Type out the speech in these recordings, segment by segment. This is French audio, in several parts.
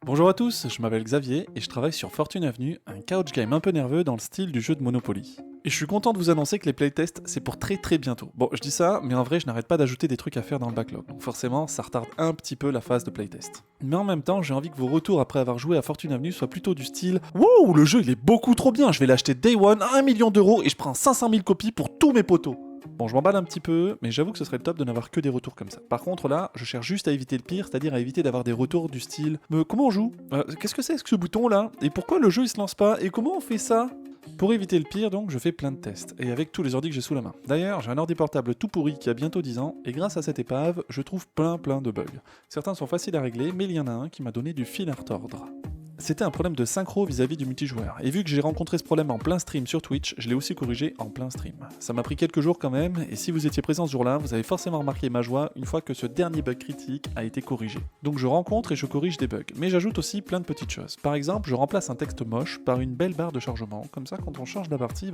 Bonjour à tous, je m'appelle Xavier et je travaille sur Fortune Avenue, un couch game un peu nerveux dans le style du jeu de Monopoly. Et je suis content de vous annoncer que les playtests c'est pour très bientôt. Bon, je dis ça, mais en vrai je n'arrête pas d'ajouter des trucs à faire dans le backlog, donc forcément ça retarde un petit peu la phase de playtest. Mais en même temps, j'ai envie que vos retours après avoir joué à Fortune Avenue soient plutôt du style wow, le jeu il est beaucoup trop bien, je vais l'acheter day one à 1 million d'euros et je prends 500 000 copies pour tous mes potos. Bon, je m'emballe un petit peu, mais j'avoue que ce serait le top de n'avoir que des retours comme ça. Par contre, là, je cherche juste à éviter le pire, c'est-à-dire à éviter d'avoir des retours du style comment on joue Qu'est-ce que c'est que ce bouton là Et pourquoi le jeu il se lance pas Et comment on fait ça Pour éviter le pire, donc, je fais plein de tests, et avec tous les ordi que j'ai sous la main. D'ailleurs, j'ai un ordi portable tout pourri qui a bientôt 10 ans, et grâce à cette épave, je trouve plein de bugs. Certains sont faciles à régler, mais il y en a un qui m'a donné du fil à retordre. C'était un problème de synchro vis-à-vis du multijoueur, et vu que j'ai rencontré ce problème en plein stream sur Twitch, je l'ai aussi corrigé en plein stream. Ça m'a pris quelques jours quand même, et si vous étiez présent ce jour-là, vous avez forcément remarqué ma joie une fois que ce dernier bug critique a été corrigé. Donc je rencontre et je corrige des bugs, mais j'ajoute aussi plein de petites choses. Par exemple, je remplace un texte moche par une belle barre de chargement, comme ça quand on charge la partie,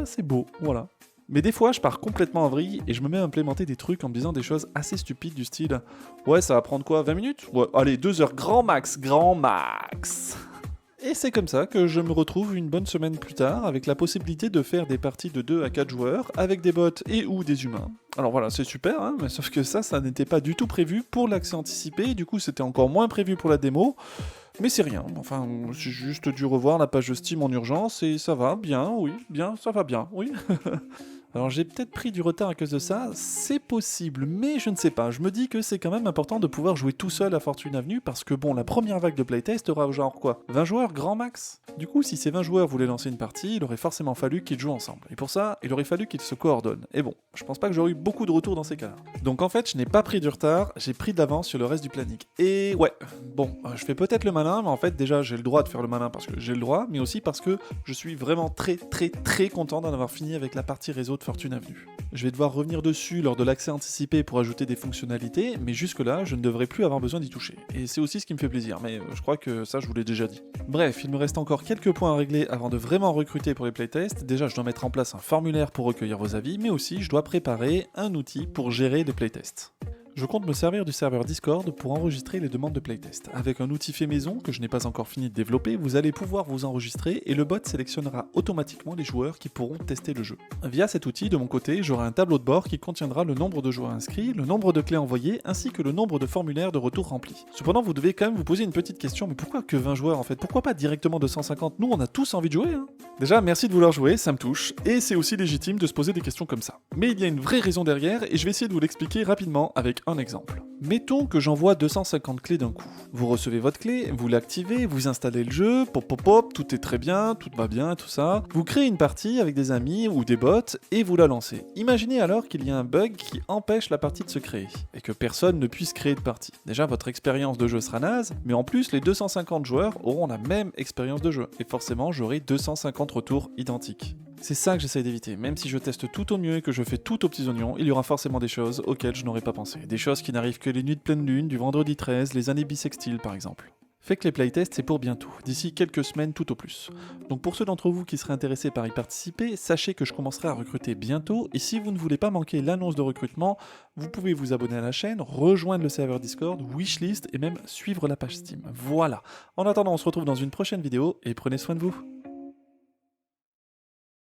c'est beau, voilà. Mais des fois, je pars complètement en vrille et je me mets à implémenter des trucs en me disant des choses assez stupides du style ouais, ça va prendre quoi, 20 minutes Ouais, allez, 2 heures, grand max. Et c'est comme ça que je me retrouve une bonne semaine plus tard avec la possibilité de faire des parties de 2 à 4 joueurs avec des bots et ou des humains. Alors voilà, c'est super, hein, mais sauf que ça n'était pas du tout prévu pour l'accès anticipé, du coup c'était encore moins prévu pour la démo. Mais c'est rien, enfin, j'ai juste dû revoir la page de Steam en urgence et ça va, bien, oui, bien, ça va bien, oui. Alors j'ai peut-être pris du retard à cause de ça, c'est possible, mais je ne sais pas. Je me dis que c'est quand même important de pouvoir jouer tout seul à Fortune Avenue parce que bon, la première vague de playtest aura genre quoi 20 joueurs grand max. Du coup, si ces 20 joueurs voulaient lancer une partie, il aurait forcément fallu qu'ils jouent ensemble. Et pour ça, il aurait fallu qu'ils se coordonnent. Et bon, je pense pas que j'aurais eu beaucoup de retours dans ces cas-là. Donc en fait, je n'ai pas pris du retard, j'ai pris de l'avance sur le reste du planning. Et ouais, bon, je fais peut-être le malin, mais en fait déjà j'ai le droit de faire le malin parce que j'ai le droit, mais aussi parce que je suis vraiment très content d'en avoir fini avec la partie réseau de Fortune Avenue. Je vais devoir revenir dessus lors de l'accès anticipé pour ajouter des fonctionnalités, mais jusque-là, je ne devrais plus avoir besoin d'y toucher. Et c'est aussi ce qui me fait plaisir, mais je crois que ça, je vous l'ai déjà dit. Bref, il me reste encore quelques points à régler avant de vraiment recruter pour les playtests. Déjà, je dois mettre en place un formulaire pour recueillir vos avis, mais aussi, je dois préparer un outil pour gérer les playtests. Je compte me servir du serveur Discord pour enregistrer les demandes de playtest. Avec un outil fait maison que je n'ai pas encore fini de développer, vous allez pouvoir vous enregistrer et le bot sélectionnera automatiquement les joueurs qui pourront tester le jeu. Via cet outil, de mon côté, j'aurai un tableau de bord qui contiendra le nombre de joueurs inscrits, le nombre de clés envoyées ainsi que le nombre de formulaires de retour remplis. Cependant, vous devez quand même vous poser une petite question, mais pourquoi que 20 joueurs en fait Pourquoi pas directement 250 Nous, on a tous envie de jouer, hein. Déjà, merci de vouloir jouer, ça me touche, et c'est aussi légitime de se poser des questions comme ça. Mais il y a une vraie raison derrière et je vais essayer de vous l'expliquer rapidement avec un exemple. Mettons que j'envoie 250 clés d'un coup. Vous recevez votre clé, vous l'activez, vous installez le jeu, pop, tout est très bien, tout va bien, tout ça. Vous créez une partie avec des amis ou des bots et vous la lancez. Imaginez alors qu'il y a un bug qui empêche la partie de se créer et que personne ne puisse créer de partie. Déjà, votre expérience de jeu sera naze, mais en plus, les 250 joueurs auront la même expérience de jeu et forcément, j'aurai 250 retours identiques. C'est ça que j'essaye d'éviter, même si je teste tout au mieux et que je fais tout aux petits oignons, il y aura forcément des choses auxquelles je n'aurais pas pensé. Des choses qui n'arrivent que les nuits de pleine lune, du vendredi 13, les années bissextiles par exemple. Fait que les playtests c'est pour bientôt, d'ici quelques semaines tout au plus. Donc pour ceux d'entre vous qui seraient intéressés par y participer, sachez que je commencerai à recruter bientôt, et si vous ne voulez pas manquer l'annonce de recrutement, vous pouvez vous abonner à la chaîne, rejoindre le serveur Discord, wishlist et même suivre la page Steam. Voilà. En attendant, on se retrouve dans une prochaine vidéo, et prenez soin de vous.